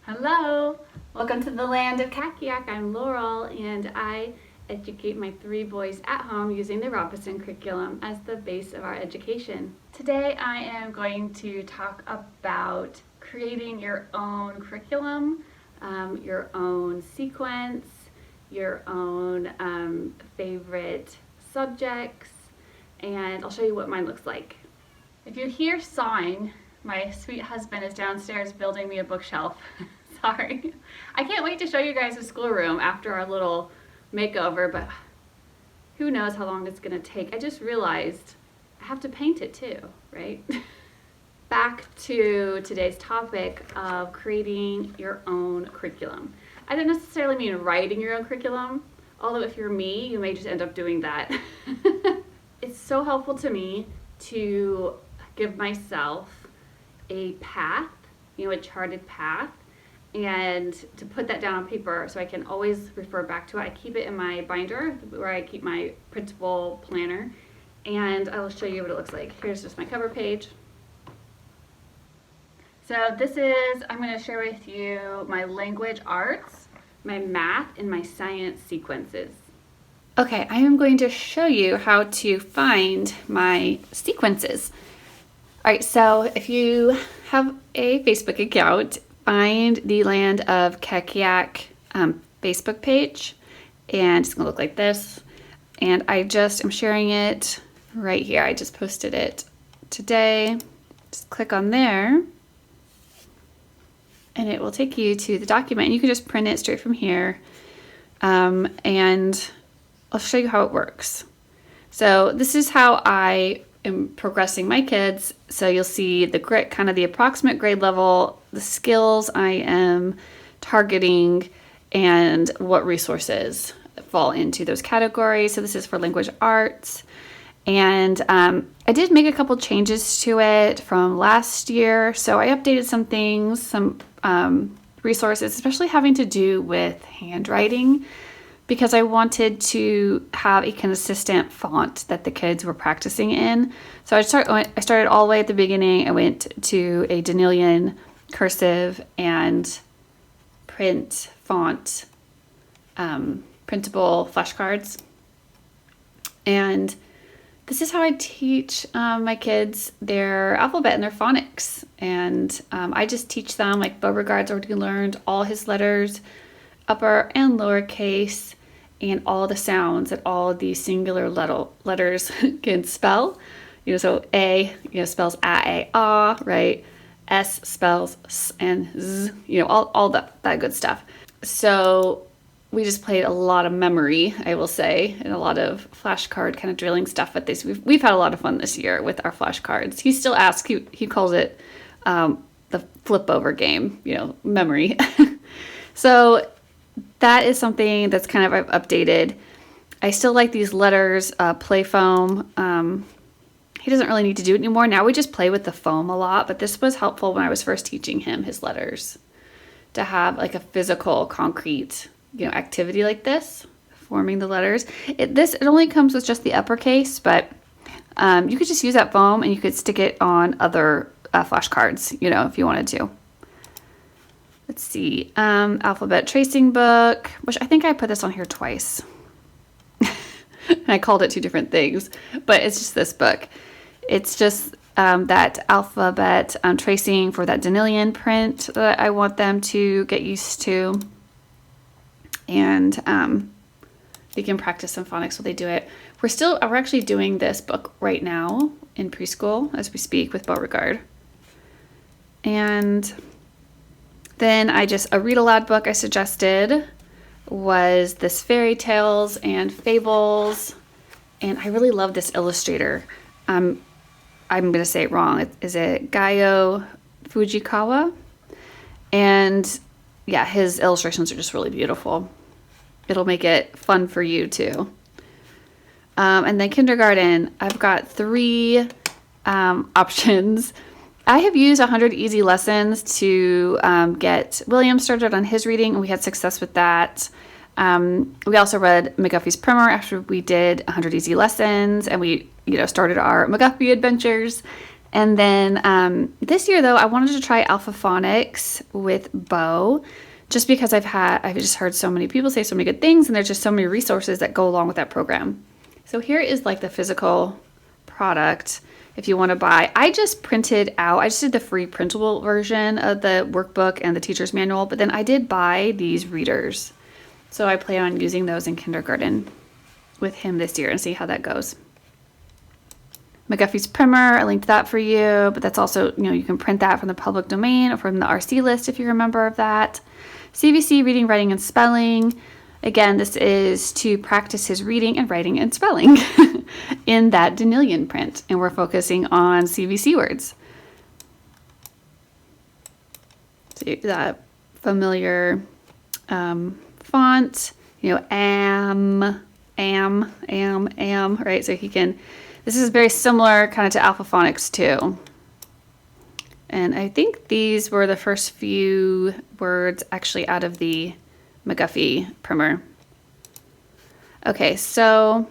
Hello! Welcome to the land of Kakiak. I'm Laurel and I educate my 3 boys at home using the Robinson curriculum as the base of our education. Today I am going to talk about creating your own curriculum, your own sequence, your own favorite subjects, and I'll show you what mine looks like. If you hear sawing, my sweet husband is downstairs building me a bookshelf. Sorry. I can't wait to show you guys the schoolroom after our little makeover, but who knows how long it's gonna take. I just realized I have to paint it too, right? Back to today's topic of creating your own curriculum. I don't necessarily mean writing your own curriculum, although if you're me, you may just end up doing that. It's so helpful to me to give myself a path, a charted path, and to put that down on paper so I can always refer back to it. I keep it in my binder where I keep my principal planner, and I will show you what it looks like. Here's just my cover page. So I'm going to share with you my language arts, my math, and my science sequences. Okay, I am going to show you how to find my sequences. All right, so if you have a Facebook account, find the Land of Kakiak Facebook page, and it's gonna look like this. And I'm sharing it right here. I just posted it today. Just click on there, and it will take you to the document. You can just print it straight from here, and I'll show you how it works. So this is how I am progressing my kids. So you'll see the grit, kind of the approximate grade level, the skills I am targeting, and what resources fall into those categories. So this is for language arts. And I did make a couple changes to it from last year. So I updated some things, some resources, especially having to do with handwriting, because I wanted to have a consistent font that the kids were practicing in. So I started all the way at the beginning. I went to a Danielian cursive and print font, printable flashcards. And this is how I teach my kids their alphabet and their phonics. And I just teach them, like Beauregard's already learned all his letters, upper and lowercase, and all the sounds that all of these singular letters can spell. So A, spells a, ah, right? S spells s and z, all that good stuff. So we just played a lot of memory, I will say, and a lot of flashcard kind of drilling stuff with this. We've had a lot of fun this year with our flashcards. He still asks, he calls it the flip over game, memory. So that is something that's kind of I've updated. I still like these letters, play foam. He doesn't really need to do it anymore. Now we just play with the foam a lot, but this was helpful when I was first teaching him his letters, to have like a physical, concrete, activity like this, forming the letters. It only comes with just the uppercase, but you could just use that foam and you could stick it on other flashcards, if you wanted to. Let's see, alphabet tracing book, which I think I put this on here twice. I called it 2 different things, but it's just this book. It's just that alphabet tracing for that Danielian print that I want them to get used to. And they can practice some phonics while they do it. We're actually doing this book right now in preschool as we speak with Beauregard. And then a read aloud book I suggested was this fairy tales and fables. And I really love this illustrator. I'm going to say it wrong. Is it Gaio Fujikawa? And yeah, his illustrations are just really beautiful. It'll make it fun for you too. And then kindergarten, I've got 3 options. I have used 100 Easy Lessons to get William started on his reading, and we had success with that. We also read McGuffey's Primer after we did 100 Easy Lessons, and we started our McGuffey adventures. And then this year, though, I wanted to try alphaphonics with Bo, just because I've just heard so many people say so many good things, and there's just so many resources that go along with that program. So here is like the physical product if you want to buy. I just did the free printable version of the workbook and the teacher's manual, but then I did buy these readers. So I plan on using those in kindergarten with him this year and see how that goes. McGuffey's primer, I linked that for you, but that's also, you can print that from the public domain or from the RC list if you're a member of that. CVC, reading, writing, and spelling. Again, this is to practice his reading and writing and spelling in that Denilian print, and we're focusing on CVC words. So that familiar font, am, right? So this is very similar kind of to alphaphonics too. And I think these were the first few words actually out of the McGuffey primer. Okay, so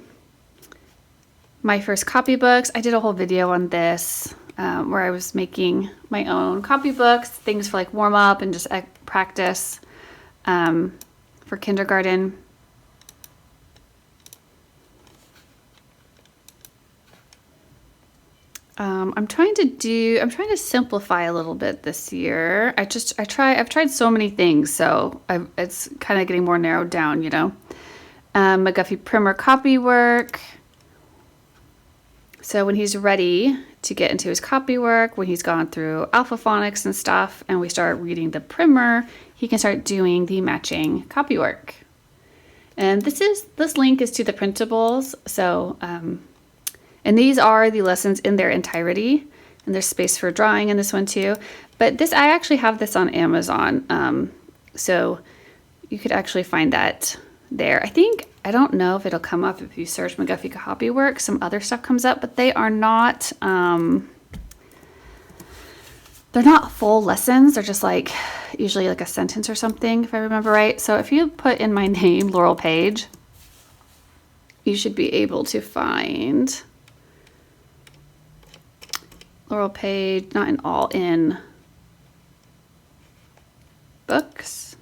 my first copybooks, I did a whole video on this where I was making my own copybooks, things for like warm up and just practice for kindergarten. I'm trying to simplify a little bit this year. I've tried so many things, so it's kind of getting more narrowed down, McGuffey primer copywork. So when he's ready to get into his copywork, when he's gone through alphaphonics and stuff, and we start reading the primer, he can start doing the matching copywork. And this link is to the printables. So, and these are the lessons in their entirety, and there's space for drawing in this one too. But I actually have this on Amazon, so you could actually find that there. I don't know if it'll come up if you search McGuffey Copywork. Some other stuff comes up, but they are not. They're not full lessons. They're just like usually like a sentence or something, if I remember right. So if you put in my name, Laurel Page, you should be able to find Laurel Page, not in all in books.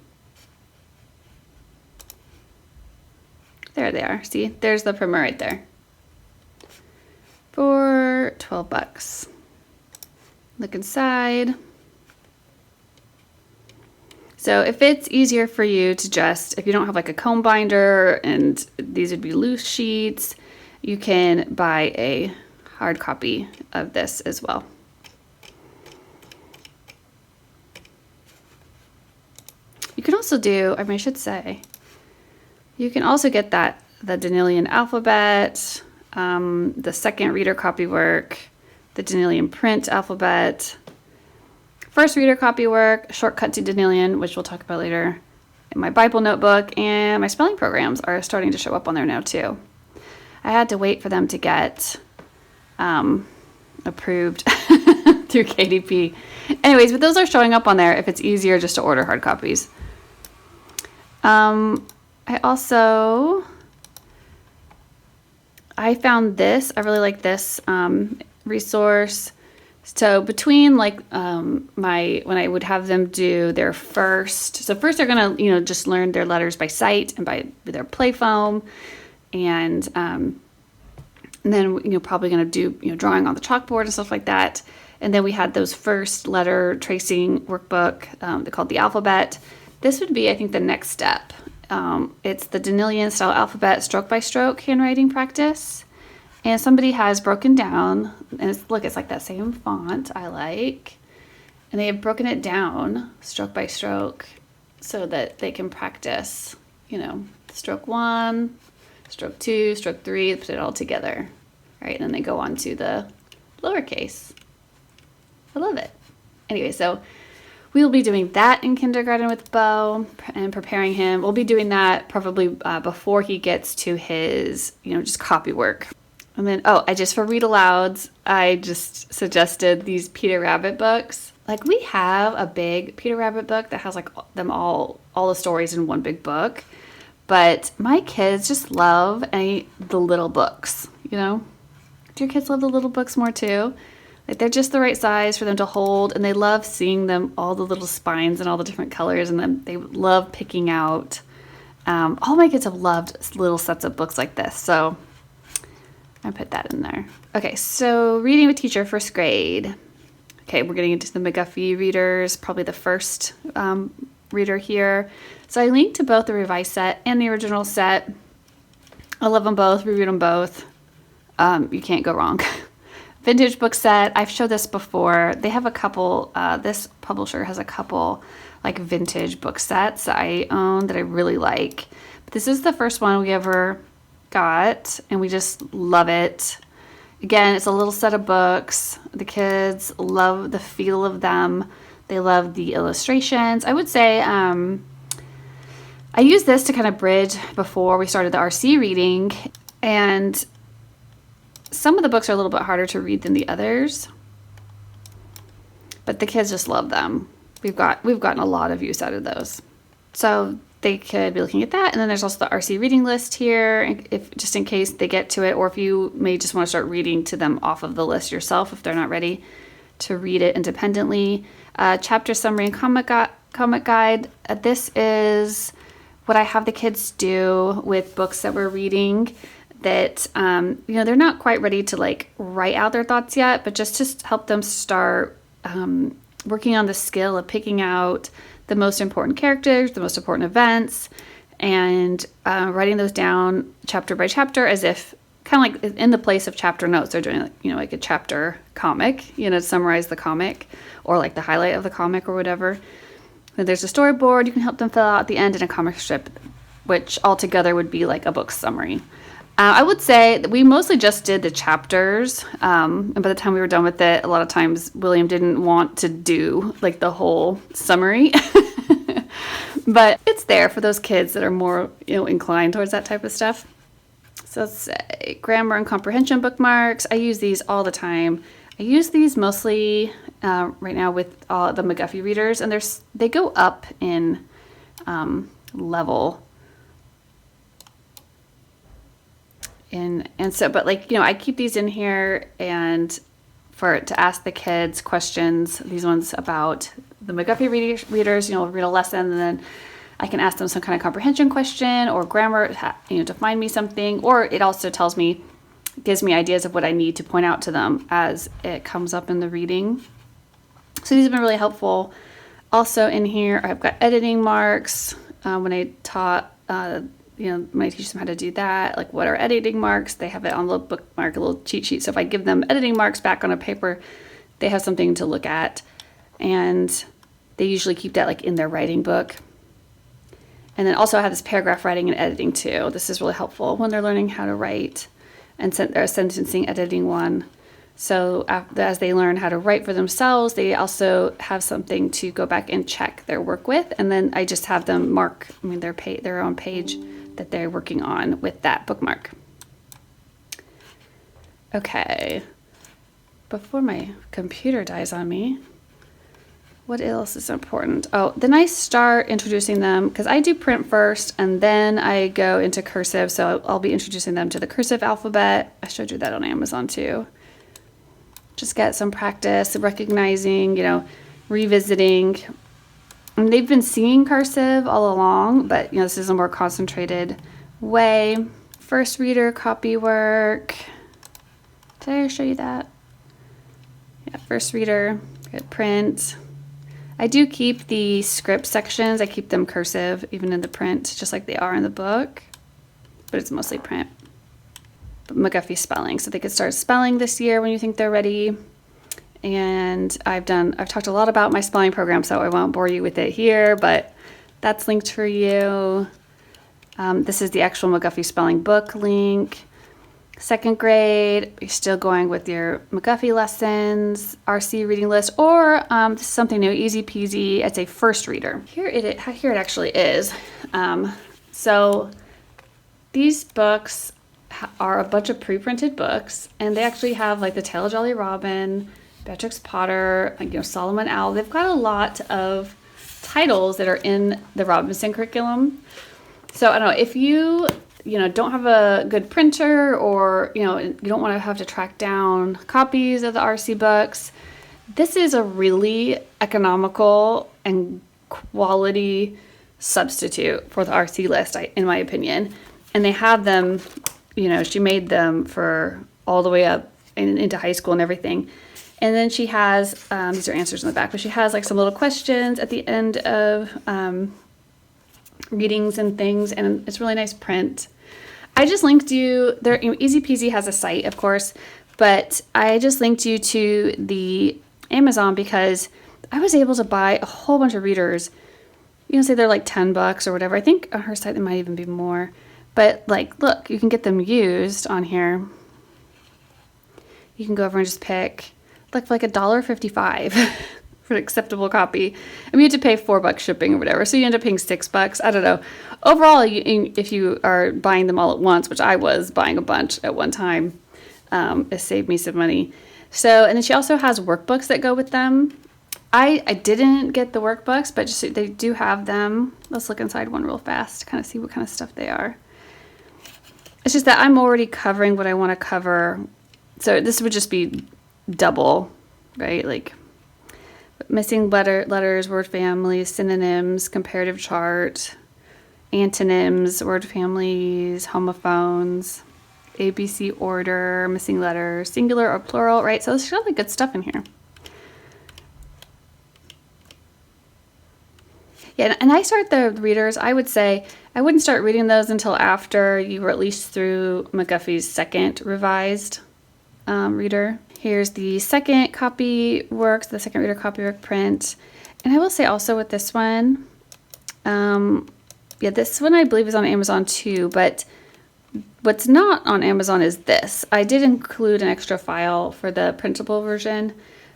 There they are. See, there's the primer right there for $12. Look inside. So if it's easier for you to if you don't have like a comb binder and these would be loose sheets, you can buy a hard copy of this as well. You can also you can also get the Denilian alphabet, the second reader copywork, the Denilian print alphabet, first reader copywork, shortcut to Denilian, which we'll talk about later, and my Bible notebook, and my spelling programs are starting to show up on there now too. I had to wait for them to get approved through KDP. Anyways, but those are showing up on there if it's easier just to order hard copies. I found this. I really like this resource. So between when I would have them do their first they're gonna just learn their letters by sight and by their play foam, and then probably gonna do drawing on the chalkboard and stuff like that. And then we had those first letter tracing workbook. They're called the alphabet. This would be, I think, the next step. It's the Denilian style alphabet stroke by stroke handwriting practice. And somebody has broken down, and it's like that same font I like. And they have broken it down stroke by stroke so that they can practice, stroke 1, stroke 2, stroke 3, put it all together, right? And then they go on to the lowercase. I love it. Anyway, so we'll be doing that in kindergarten with Bo and preparing him. We'll be doing that probably before he gets to his, just copywork. And then, for read alouds, I just suggested these Peter Rabbit books. Like, we have a big Peter Rabbit book that has all the stories in one big book. But my kids just love the little books, Do your kids love the little books more too? Like they're just the right size for them to hold, and they love seeing them, all the little spines and all the different colors, and then they love picking out. All my kids have loved little sets of books like this, so I put that in there. Okay, so reading with teacher, first grade. Okay, we're getting into the McGuffey readers, probably the first reader here. So I linked to both the revised set and the original set. I love them both, reread them both. You can't go wrong. Vintage book set, I've showed this before. They have a couple, this publisher has a couple like vintage book sets that I own that I really like. But this is the first one we ever got, and we just love it. Again, it's a little set of books. The kids love the feel of them. They love the illustrations. I would say I used this to kind of bridge before we started the RC reading, and some of the books are a little bit harder to read than the others, but the kids just love them. We've gotten a lot of use out of those. So they could be looking at that. And then there's also the RC reading list here, if just in case they get to it, or if you may just want to start reading to them off of the list yourself if they're not ready to read it independently. Chapter summary and comic guide. This is what I have the kids do with books that we're reading that, they're not quite ready to like write out their thoughts yet, but just to help them start working on the skill of picking out the most important characters, the most important events, and writing those down chapter by chapter as if kind of like in the place of chapter notes. They're doing like a chapter comic, to summarize the comic or like the highlight of the comic or whatever. Then there's a storyboard you can help them fill out at the end, and a comic strip, which altogether would be like a book summary. I would say that we mostly just did the chapters, and by the time we were done with it, a lot of times William didn't want to do like the whole summary. But it's there for those kids that are more inclined towards that type of stuff. So let's say grammar and comprehension bookmarks. I use these all the time. I use these mostly right now with all the McGuffey readers, and they go up in level. And so, but I keep these in here and to ask the kids questions, these ones about the McGuffey readers, read a lesson, and then I can ask them some kind of comprehension question or grammar, to find me something, or it also gives me ideas of what I need to point out to them as it comes up in the reading. So these have been really helpful. Also in here, I've got editing marks. When I taught, when I teach them how to do that, like what are editing marks, they have it on the bookmark, a little cheat sheet. So if I give them editing marks back on a paper, they have something to look at. And they usually keep that like in their writing book. And then also I have this paragraph writing and editing too. This is really helpful when they're learning how to write, and sentencing editing one. So as they learn how to write for themselves, they also have something to go back and check their work with. And then I just have them mark their own page that they're working on with that bookmark. Okay, before my computer dies on me, what else is important? Oh, then I start introducing them, because I do print first and then I go into cursive. So I'll be introducing them to the cursive alphabet. I showed you that on Amazon too. Just get some practice recognizing, revisiting. And they've been seeing cursive all along, but this is a more concentrated way. First reader, Copywork. Did I show you that? Yeah, first reader, print. I do keep the script sections. I keep them cursive, even in the print, just like they are in the book, but it's mostly print. But McGuffey spelling, so they could start spelling this year when you think they're ready. And I've talked a lot about my spelling program, so I won't bore you with it here, but that's linked for you. This is the actual McGuffey spelling book link. Second grade, you're still going with your McGuffey lessons, RC reading list, or this is something new, easy peasy. It's a first reader. Here it actually is. So these books are a bunch of pre-printed books, and they actually have like the Tale of Jolly Robin, Beatrix Potter, Solomon Owl. They've got a lot of titles that are in the Robinson curriculum. So I don't know, don't have a good printer, or, you don't want to have to track down copies of the RC books, this is a really economical and quality substitute for the RC list, in my opinion. And they have them, she made them for all the way up into high school and everything. And then she has, these are answers in the back, but she has like some little questions at the end of readings and things, and it's really nice print. I just linked you there. Easy Peasy has a site, of course, but I just linked you to the Amazon because I was able to buy a whole bunch of readers. Say they're like $10 or whatever. I think on her site they might even be more. But like, look, you can get them used on here. You can go over and just pick like for like $1.55 for an acceptable copy. I mean, you have to pay $4 shipping or whatever, so you end up paying $6. I don't know. Overall, if you are buying them all at once, which I was buying a bunch at one time, it saved me some money. So, and then she also has workbooks that go with them. I didn't get the workbooks, but just they do have them. Let's look inside one real fast to kind of see what kind of stuff they are. It's just that I'm already covering what I want to cover. So this would just be double, right? Like missing letters, word families, synonyms, comparative chart, antonyms, word families, homophones, ABC order, missing letters, singular or plural, right? So there's really good stuff in here. Yeah, and I start the readers, I would say, I wouldn't start reading those until after you were at least through McGuffey's second revised reader. Here's the second Copywork, the second reader Copywork print. And I will say also with this one, this one I believe is on Amazon too, but what's not on Amazon is this. I did include an extra file for the printable version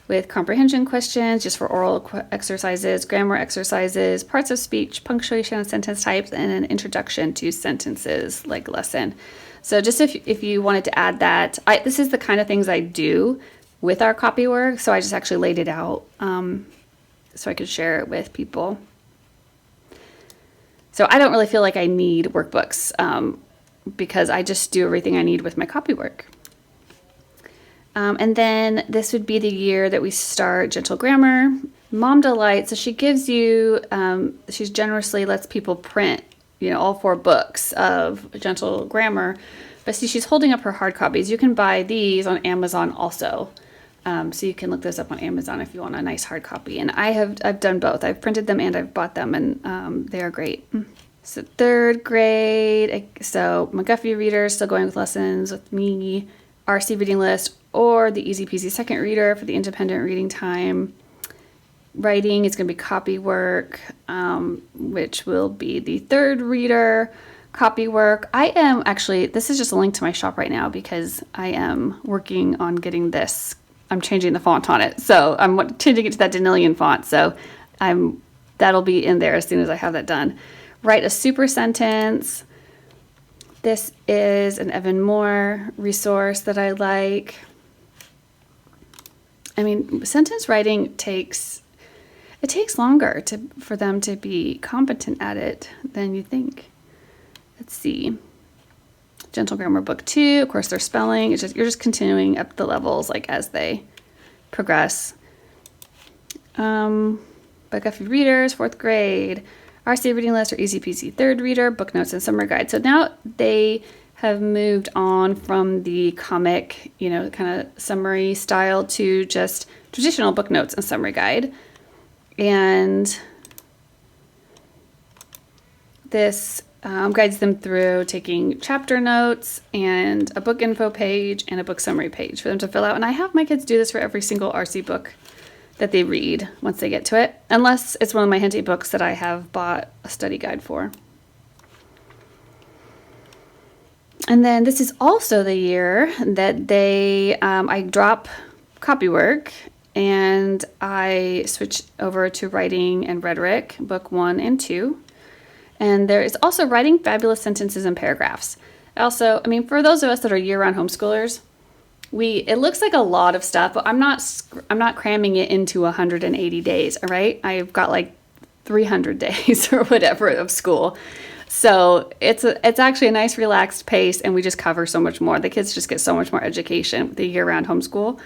with comprehension questions, just for oral exercises, grammar exercises, parts of speech, punctuation, sentence types, and an introduction to sentences like lesson. So just if you wanted to add that, this is the kind of things I do with our Copywork, so I just actually laid it out so I could share it with people. So I don't really feel like I need workbooks because I just do everything I need with my Copywork. And then this would be the year that we start Gentle Grammar. Mom Delight, so she gives you, she generously lets people print, all 4 books of Gentle Grammar. But see, she's holding up her hard copies. You can buy these on Amazon also. So you can look those up on Amazon if you want a nice hard copy. And I've done both. I've printed them and I've bought them, and they are great. So 3rd grade, so McGuffey readers, still going with lessons with me, RC reading list, or the Easy Peasy second reader for the independent reading time. Writing is going to be Copywork, which will be the 3rd reader. Copywork. I am actually, this is just a link to my shop right now because I am working on getting this. I'm changing the font on it. So I'm changing it to that Danilian font. So that'll be in there as soon as I have that done. Write a super sentence. This is an Evan Moore resource that I like. I mean, sentence writing takes longer for them to be competent at it than you think. Let's see. Gentle Grammar Book 2. Of course, their spelling. You're just continuing up the levels like as they progress. McGuffey readers, 4th grade. RC reading list or Easy Peasy 3rd reader, book notes and summary guide. So now they have moved on from the comic, kind of summary style to just traditional book notes and summary guide. And this guides them through taking chapter notes and a book info page and a book summary page for them to fill out. And I have my kids do this for every single RC book that they read once they get to it, unless it's one of my Henty books that I have bought a study guide for. And then this is also the year that I drop Copywork and I switch over to Writing and Rhetoric, book 1 and 2. And there is also Writing Fabulous Sentences and Paragraphs. Also, I mean, for those of us that are year-round homeschoolers, it looks like a lot of stuff, but I'm not cramming it into 180 days, all right? I've got like 300 days or whatever of school. So it's actually a nice relaxed pace, and we just cover so much more. The kids just get so much more education with the year-round homeschool.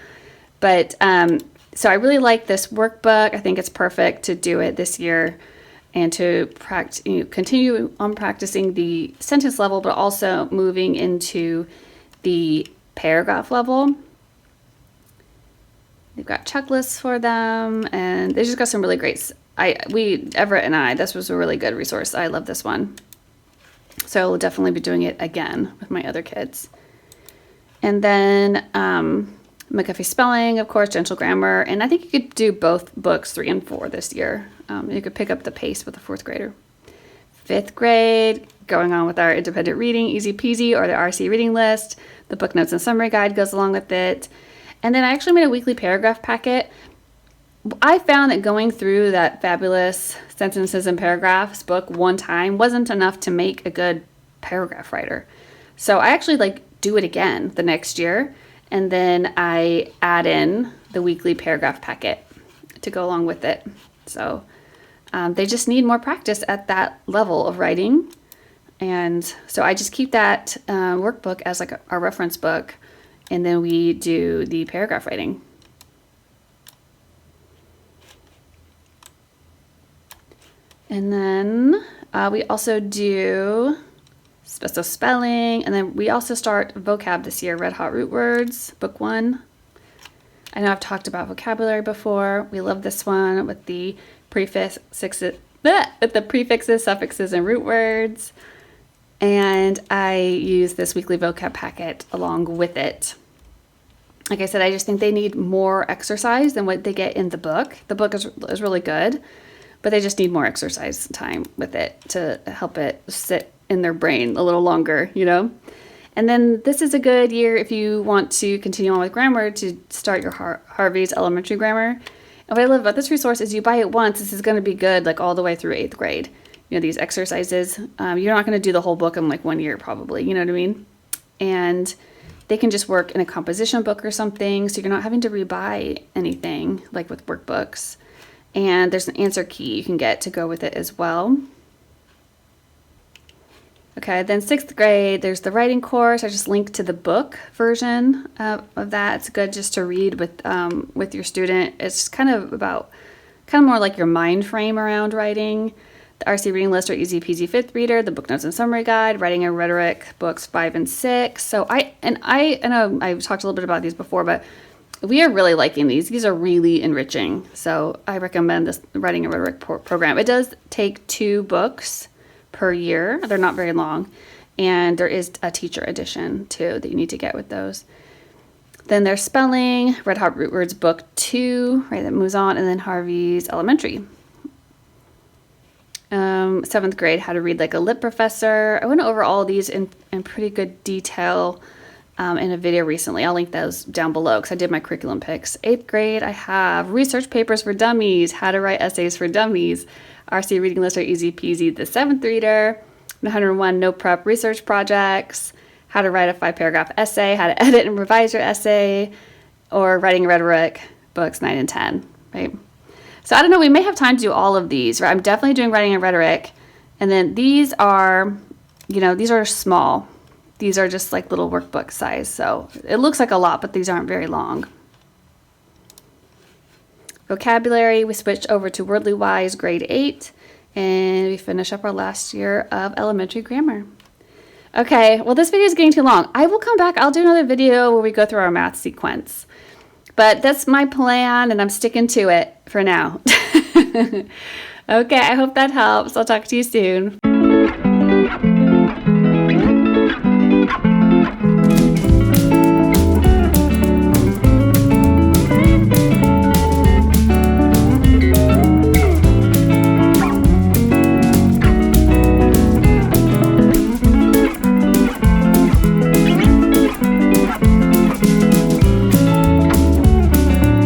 But so I really like this workbook. I think it's perfect to do it this year and to practice, continue on practicing the sentence level, but also moving into the paragraph level. They've got checklists for them, and they just got some really great. Everett and I, this was a really good resource. I love this one. So I'll definitely be doing it again with my other kids. And then McGuffey Spelling, of course, Gentle Grammar. And I think you could do both books 3 and 4 this year. You could pick up the pace with a 4th grader. 5th grade, going on with our independent reading, easy peasy, or the RC reading list. The book notes and summary guide goes along with it. And then I actually made a weekly paragraph packet. I found that going through that fabulous sentences and paragraphs book one time wasn't enough to make a good paragraph writer. So I actually do it again the next year, and then I add in the weekly paragraph packet to go along with it. So they just need more practice at that level of writing. And so I just keep that workbook as our reference book, and then we do the paragraph writing. And then we also do special spelling, and then we also start vocab this year, Red Hot Root Words, book 1. I know I've talked about vocabulary before. We love this one with the prefixes, suffixes, and root words. And I use this weekly vocab packet along with it. Like I said, I just think they need more exercise than what they get in the book. The book is really good, but they just need more exercise time with it to help it sit in their brain a little longer, And then this is a good year if you want to continue on with grammar to start your Harvey's elementary grammar. And what I love about this resource is you buy it once. This is going to be good all the way through 8th grade. These exercises. You're not going to do the whole book in 1 year probably, you know what I mean? And they can just work in a composition book or something, so you're not having to rebuy anything like with workbooks. And there's an answer key you can get to go with it as well. Okay, then 6th grade, there's the writing course. I just linked to the book version of that. It's good just to read with your student. It's kind of more like your mind frame around writing. The RC reading list or easy peasy 5th reader, the book notes and summary guide, writing and rhetoric books 5 and 6. So I know I've talked a little bit about these before, but we are really liking these. These are really enriching. So I recommend this writing and rhetoric program. It does take 2 books per year. They're not very long. And there is a teacher edition too that you need to get with those. Then there's spelling, Red Hot Root Words book 2, right, that moves on, and then Harvey's elementary. 7th grade, how to read like a lit professor. I went over all of these in pretty good detail in a video recently. I'll link those down below because I did my curriculum picks. 8th grade, I have research papers for dummies, how to write essays for dummies, RC reading list or easy peasy, the 7th reader, 101 no prep research projects, how to write a 5-paragraph essay, how to edit and revise your essay, or writing rhetoric, books 9 and 10, right? So I don't know, we may have time to do all of these, right? I'm definitely doing writing and rhetoric. And then these are, these are small. These are just like little workbook size. So it looks like a lot, but these aren't very long. Vocabulary, we switched over to Wordly Wise grade 8, and we finish up our last year of elementary grammar. Okay, well this video is getting too long. I will come back, I'll do another video where we go through our math sequence. But that's my plan, and I'm sticking to it for now. Okay, I hope that helps. I'll talk to you soon.